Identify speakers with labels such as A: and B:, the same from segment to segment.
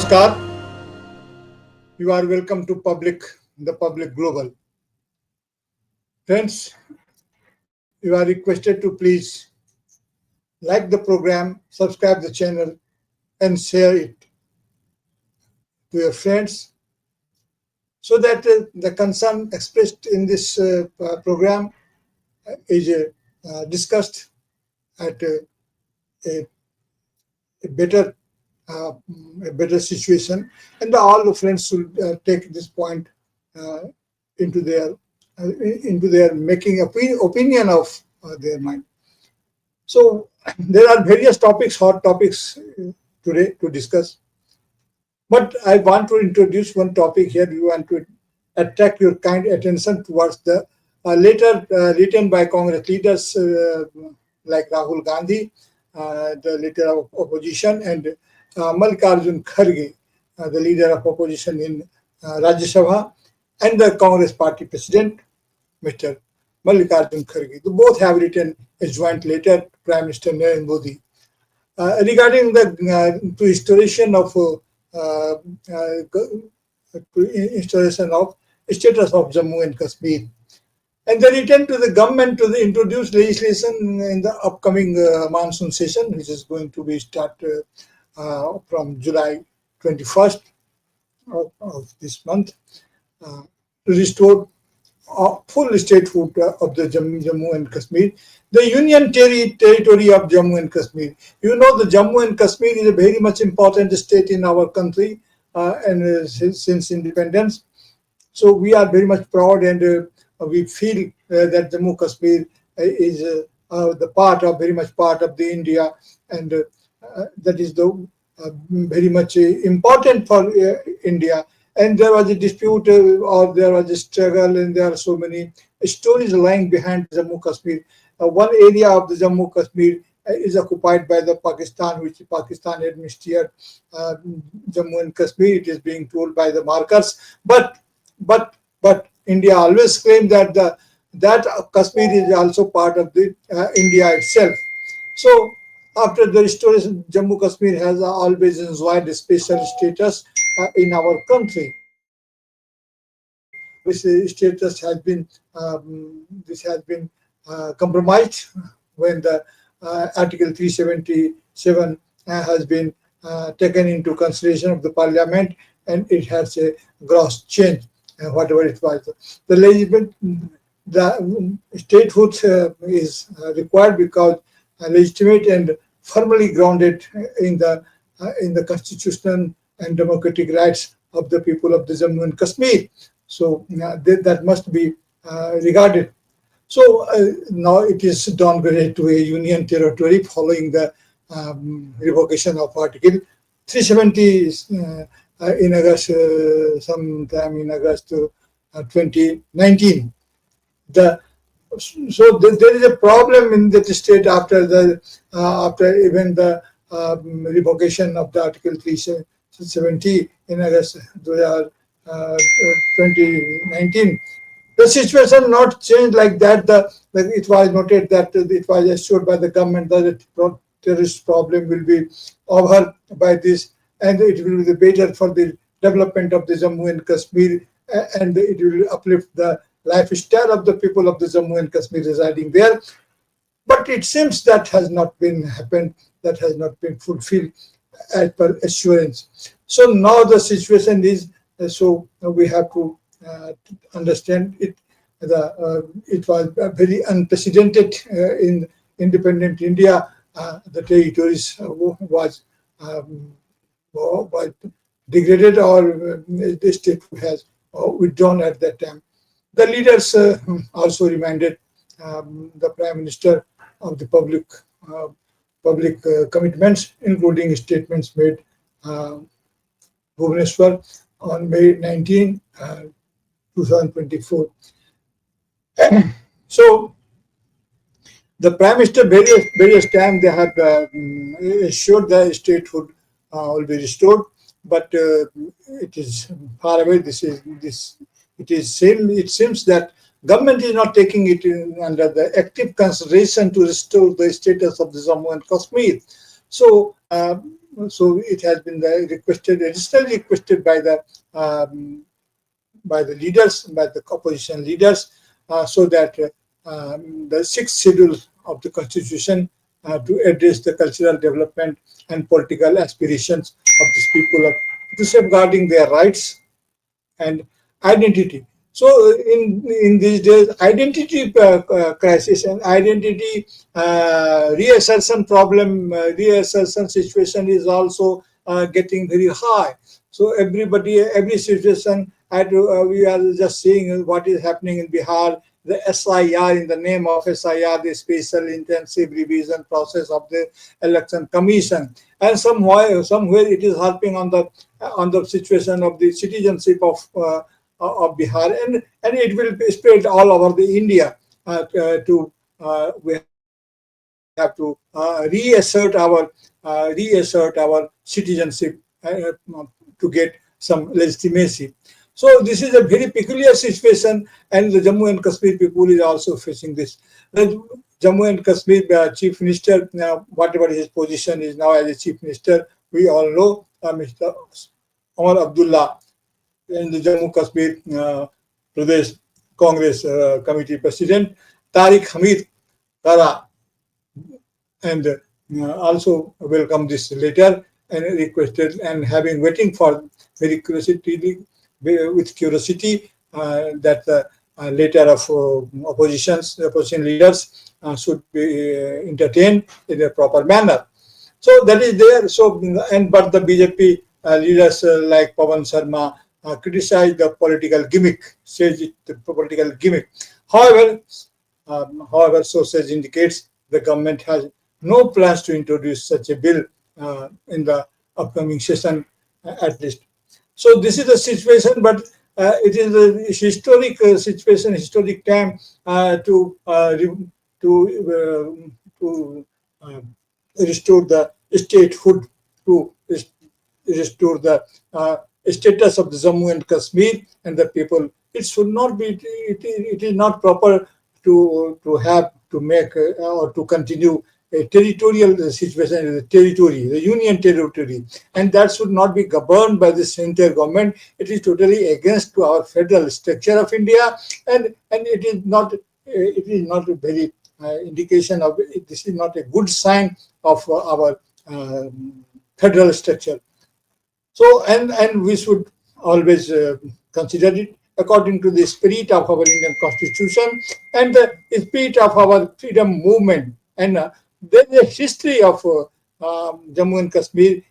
A: Namaskar. You are welcome to the Public Global. Friends, you are requested to please like the program, subscribe the channel, and share it to your friends so that the concern expressed in this program is discussed at a, a better uh, a better situation, and all the friends should take this point uh, into their making opinion of their mind. So there are various topics, hot topics today to discuss. But I want to introduce one topic here. We want to attract your kind attention towards the letter written by Congress leaders like Rahul Gandhi, the leader of opposition, and Mallikarjun Kharge, the leader of opposition in Rajya Sabha, and the Congress party president, Mr. Mallikarjun Kharge. They both have written a joint letter to Prime Minister Narendra Modi regarding the instauration of status of Jammu and Kashmir. And they returned to the government to introduce legislation in the upcoming monsoon session, which is going to be start from July 21st of this month, to restore full statehood of the Jammu and Kashmir, the union territory of Jammu and Kashmir. You know, the Jammu and Kashmir is a very much important state in our country and since independence. So we are very much proud, and we feel that Jammu Kashmir is the very much part of the India, and that is the very much important for India. And there was a dispute or there was a struggle, and there are so many stories lying behind Jammu Kashmir. One area of the Jammu Kashmir is occupied by the Pakistan, which Pakistan administered Jammu and Kashmir. It is being told by the markers, but India always claimed that that Kashmir is also part of the India itself. So after the restoration, Jammu Kashmir has always enjoyed a special status in our country. This status has been compromised when the Article 377 has been taken into consideration of the Parliament, and it has a gross change, whatever it was. The statehood is required because legitimate and firmly grounded in the constitutional and democratic rights of the people of the Jammu and Kashmir. So that must be regarded. So now it is downgraded to a union territory following the revocation of Article 370 in August, sometime in August 2019. There is a problem in that state after even the revocation of the Article 370 in August 2019. The situation not changed like that. It was noted that it was assured by the government that the terrorist problem will be over by this, and it will be better for the development of the Jammu and Kashmir, and it will uplift the lifestyle of the people of the Jammu and Kashmir residing there. But it seems that has not been happened, that has not been fulfilled as per assurance. So now the situation is, so we have to understand it. It was very unprecedented in independent India. The territories was degraded, or the state has withdrawn at that time. The leaders also reminded the Prime Minister of the public commitments, including statements made Bhubaneswar on May 19, 2024. So the Prime Minister various times they have assured the statehood will be restored, but it is far away. It seems that government is not taking it under the active consideration to restore the status of the Jammu and Kashmir. So so it has been requested, additionally requested by the leaders, by the opposition leaders, so that the sixth schedule of the constitution to address the cultural development and political aspirations of these people, to safeguarding their rights and identity. So in these days, identity crisis and identity reassertion problem, reassertion situation is also getting very high. So everybody, every situation, we are just seeing what is happening in Bihar. The SIR, in the name of SIR, the Special Intensive Revision Process of the Election Commission, and somewhere it is helping on the situation of the citizenship of Bihar, and it will be spread all over the India. We have to reassert our citizenship to get some legitimacy. So this is a very peculiar situation, and the Jammu and Kashmir people is also facing this. The Jammu and Kashmir Chief Minister, whatever his position is now as a Chief Minister, we all know, Mr. Omar Abdullah, in the Jammu Kashmir Pradesh Congress Committee President, Tariq Hamid Kara, and also welcome this letter and requested, and having waiting for very curiosity, with curiosity, that the letter of opposition leaders should be entertained in a proper manner. So that is there. So, but the BJP leaders like Pawan Sharma criticize the political gimmick, says it the political gimmick. However, sources indicates the government has no plans to introduce such a bill in the upcoming session, at least. So this is the situation, but it is a historic situation, historic time to restore the statehood, to restore the status of the Jammu and Kashmir and the people. It should not be. It is not proper to make or to continue a territorial situation in the territory, the union territory, and that should not be governed by the central government. It is totally against to our federal structure of India, and it is not. It is not a very indication of. This is not a good sign of our federal structure. So, and we should always consider it according to the spirit of our Indian Constitution and the spirit of our freedom movement. And there is a history of Jammu and Kashmir,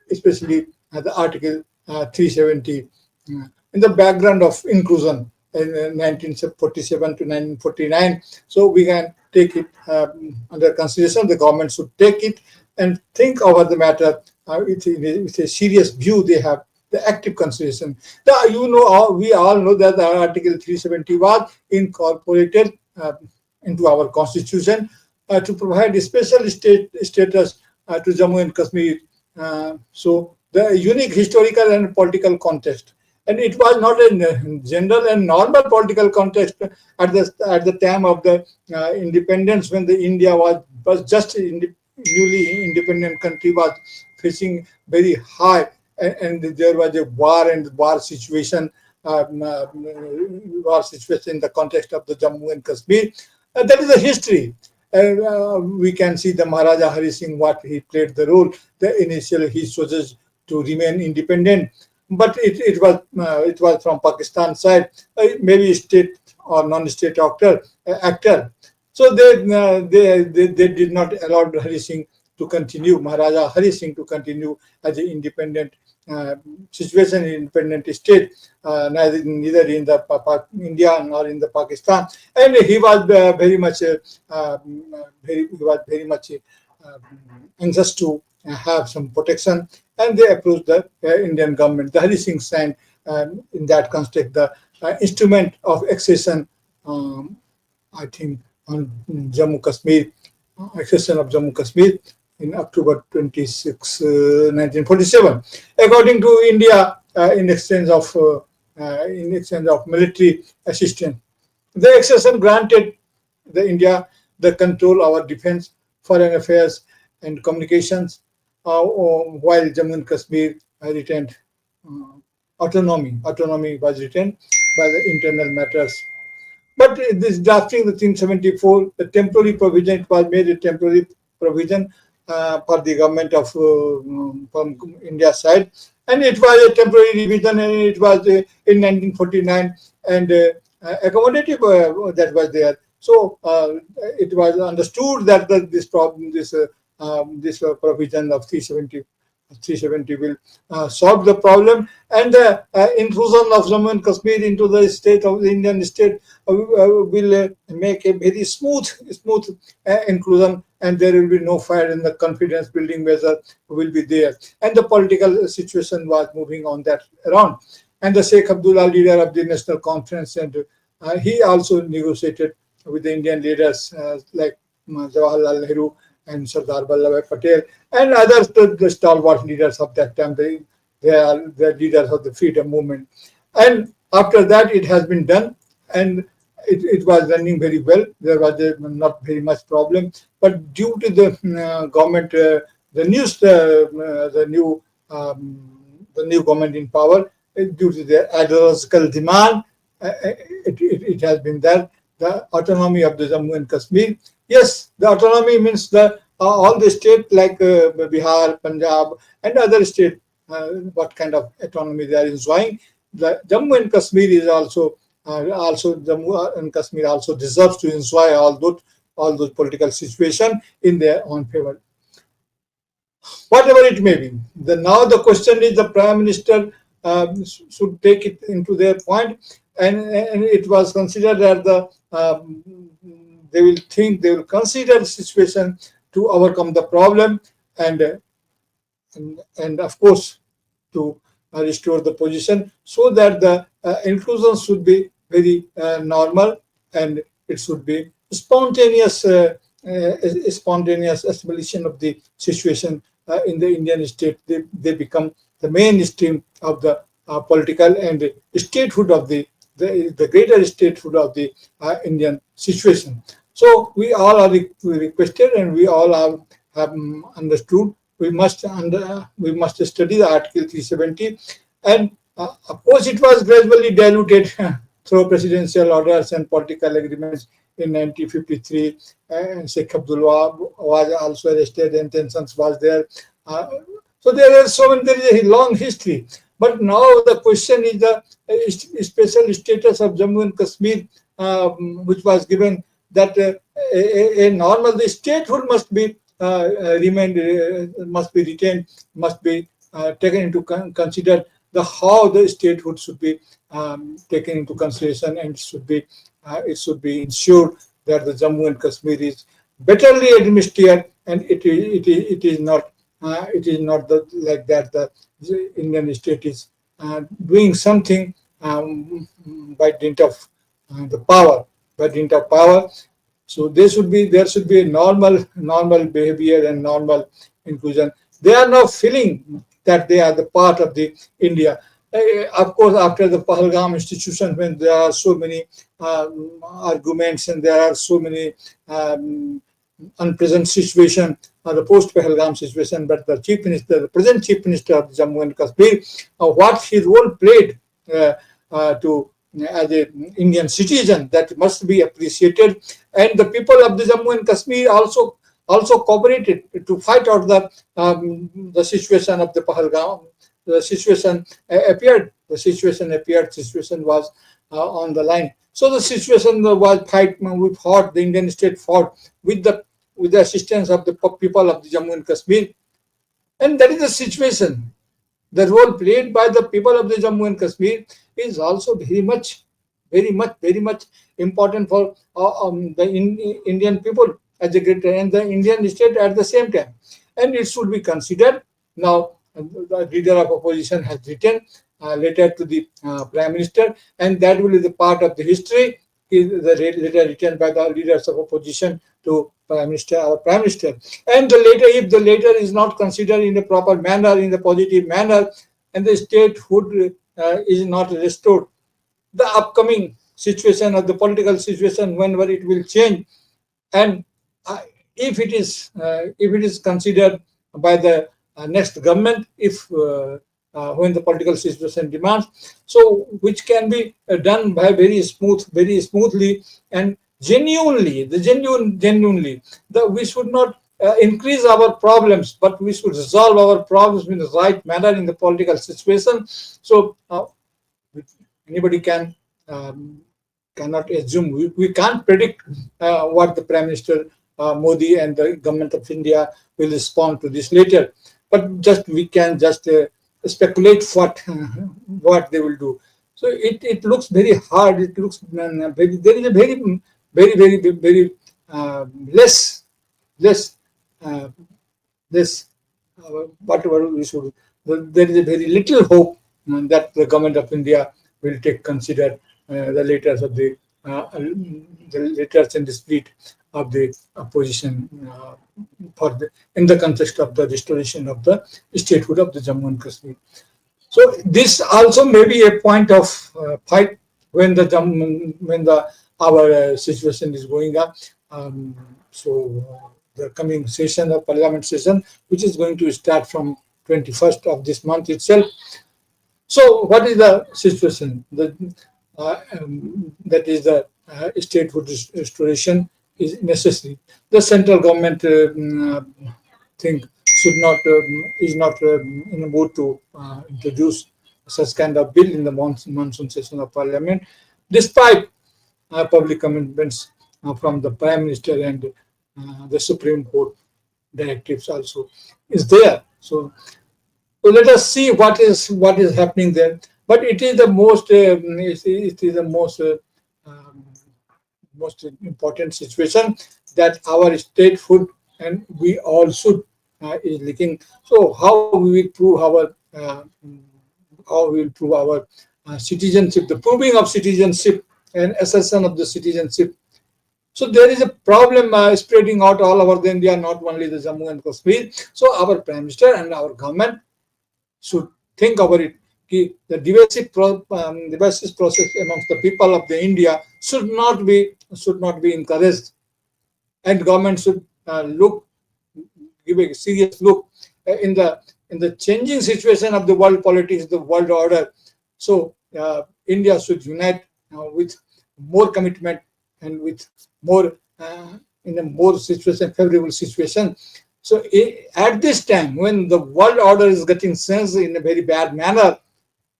A: especially the Article 370, in the background of inclusion in 1947 to 1949. So we can take it under consideration. The government should take it and think over the matter with a serious view. They have the active consideration. We all know that the Article 370 was incorporated into our constitution to provide a special status to Jammu and Kashmir. So the unique historical and political context, and it was not a general and normal political context at the time of the independence, when the India was just newly independent country, was facing very high, and there was a war situation in the context of the Jammu and Kashmir. That is the history. We can see the Maharaja Hari Singh, what he played the role. Initially he chose to remain independent, but it was from Pakistan side, maybe state or non-state actor. So they did not allow Hari Singh to continue, Maharaja Hari Singh to continue as an independent situation, independent state, neither in the India nor in the Pakistan, and he was very much anxious to have some protection, and they approached the Indian government. The Hari Singh signed in that context the instrument of accession, I think, on Jammu Kashmir, accession of Jammu Kashmir in October 26, 1947. According to India, in exchange of military assistance, the accession granted the India the control over defense, foreign affairs, and communications, while Jammu and Kashmir retained uh, autonomy. Autonomy was retained by the internal matters. But this drafting the 374, the temporary provision, it was made a temporary provision for the government of from India's side, and it was a temporary revision, and it was in 1949, and accommodative that was there. So it was understood that this problem, this provision of 370 will solve the problem, and the intrusion of Jammu and Kashmir into the state of the Indian state will make a very smooth inclusion, and there will be no fire, and the confidence building measure will be there, and the political situation was moving on that around. And the Sheikh Abdullah, leader of the National Conference, and he also negotiated with the Indian leaders like Jawaharlal Nehru and Sardar Vallabhbhai Patel and others, the stalwart leaders of that time. They are the leaders of the freedom movement. And after that, it has been done, and it was running very well. There was not very much problem, but due to the government, the new government in power, due to the ideological demand, it has been there. The autonomy of the Jammu and Kashmir. Yes, the autonomy means the all the state like Bihar, Punjab, and other state. What kind of autonomy they are enjoying? The Jammu and Kashmir is also Jammu and Kashmir also deserves to enjoy all those political situation in their own favor, whatever it may be. Now the question is the Prime Minister should take it into their point, and it was considered that they will consider the situation to overcome the problem, and and of course to restore the position so that the inclusion should be very normal, and it should be spontaneous establishment of the situation in the Indian state. They become the mainstream of the political and statehood of the greater statehood of the Indian situation. So we all are requested, and we all have understood. We must study the Article 370, and of course it was gradually diluted through presidential orders and political agreements in 1953. Sheikh Abdullah was also arrested, and tensions was there. So there is a long history. But now the question is the special status of Jammu and Kashmir, which was given that a normal the statehood must be must be retained, must be taken into consider the how the statehood should be taken into consideration, and it should be ensured that the Jammu and Kashmir is betterly administered, and it is not like that the Indian state is doing something by dint of the power, by dint of power. So there should be a normal behavior and normal inclusion. They are now feeling that they are the part of the India. Of course, after the Pahalgam institution, when there are so many arguments and there are so many unpleasant situation, the post-Pahalgam situation, but the present Chief Minister of Jammu and Kashmir, what his role played to as an Indian citizen, that must be appreciated, and the people of the Jammu and Kashmir also cooperated to fight out the situation of the Pahalgam. The situation appeared. Situation was on the line. So the situation was we fought. The Indian state fought with the assistance of the people of the Jammu and Kashmir, and that is the situation. The role played by the people of the Jammu and Kashmir is also very much important for the Indian people as a greater and the Indian state at the same time, and it should be considered. Now, the leader of opposition has written a letter to the Prime Minister, and that will be the part of the history. Is the letter written by the leaders of opposition to our Prime Minister, and if the letter is not considered in a proper manner, in a positive manner, and the statehood is not restored, the upcoming situation of the political situation, whenever it will change, and if it is considered by the next government, if when the political situation demands, so which can be done by very smoothly and genuinely, genuinely, that we should not increase our problems, but we should resolve our problems in the right manner in the political situation. So anybody um, cannot assume. We can't predict what the Prime Minister Modi and the government of India will respond to this later. But just we can just speculate what they will do. So it looks very hard. It looks very, there is a very less less uh, less whatever we should. There is a very little hope that the government of India will take consider the letters of the letters and the spirit of the opposition for in the context of the restoration of the statehood of the Jammu and Kashmir. So this also may be a point of fight when the our situation is going up. The coming session of Parliament session, which is going to start from 21st of this month itself. So what is the situation? That is the statehood restoration is necessary. The central government think should not is not in a mood to introduce such kind of bill in the monsoon session of Parliament, despite public commitments from the Prime Minister and the Supreme Court directives also is there. So let us see what is happening there. But it is the most it is the um, most important situation that our statehood and we all should is leaking. So how we will prove our citizenship, the proving of citizenship and assertion of the citizenship. So there is a problem spreading out all over the India, not only the Jammu and Kashmir. So our Prime Minister and our government should think about it. The divisive process amongst the people of the India should not be encouraged, and government should give a serious look in the changing situation of the world politics, the world order. So India should unite with more commitment and with more in a more favorable situation. So at this time, when the world order is getting changed in a very bad manner,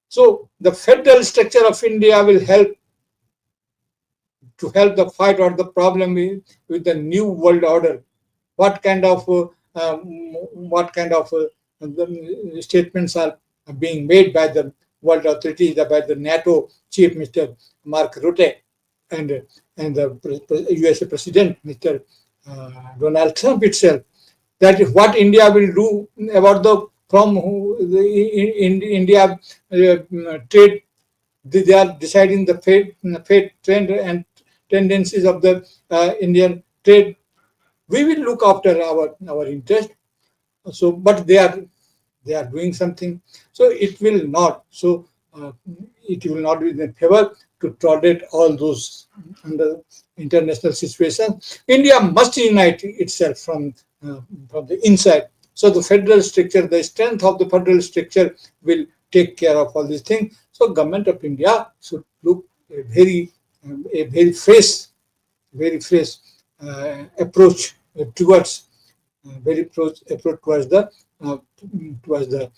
A: so the federal structure of India will help to help the fight or the problem with the new world order. What kind of statements are being made by the world authorities, by the NATO chief, Mr. Mark Rutte, and the USA President, Mr. Donald Trump itself, that is what India will do about the from in India trade. They are deciding the fate trend and tendencies of the Indian trade. We will look after our interest. So, but they are doing something. So it will not. So it will not be in favor to tolerate all those under international situations. India must unite itself from the inside. So the federal structure, the strength of the federal structure will take care of all these things. So government of India should look a very fresh approach towards approach towards the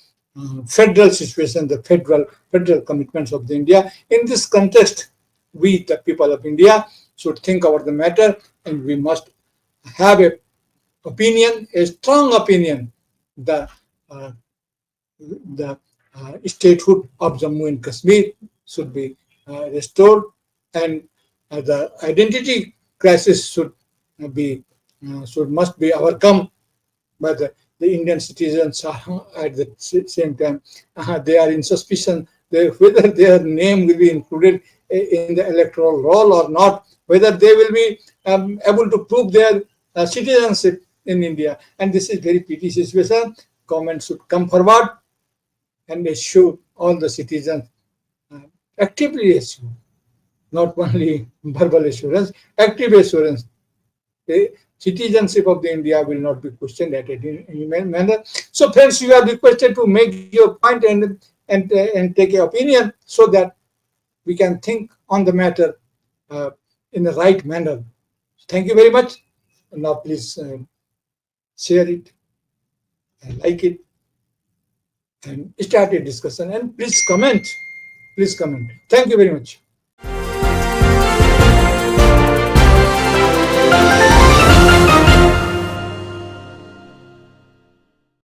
A: federal situation, the federal commitments of the India. In this context, we, the people of India, should think about the matter, and we must have a strong opinion, the uh, statehood of Jammu and Kashmir should be restored, and the identity crisis must be overcome by the Indian citizens. At the same time, they are in suspicion whether their name will be included in the electoral roll or not, whether they will be able to prove their citizenship in India. And this is very pity situation. Government should come forward and assure all the citizens, uh, actively assure, not only verbal assurance, active assurance. citizenship of the India will not be questioned at any manner. So, friends, you are requested to make your point and take your opinion so that we can think on the matter uh, in the right manner. Thank you very much. Now, please share it and like it and start a discussion. And please comment. Please comment. Thank you very much.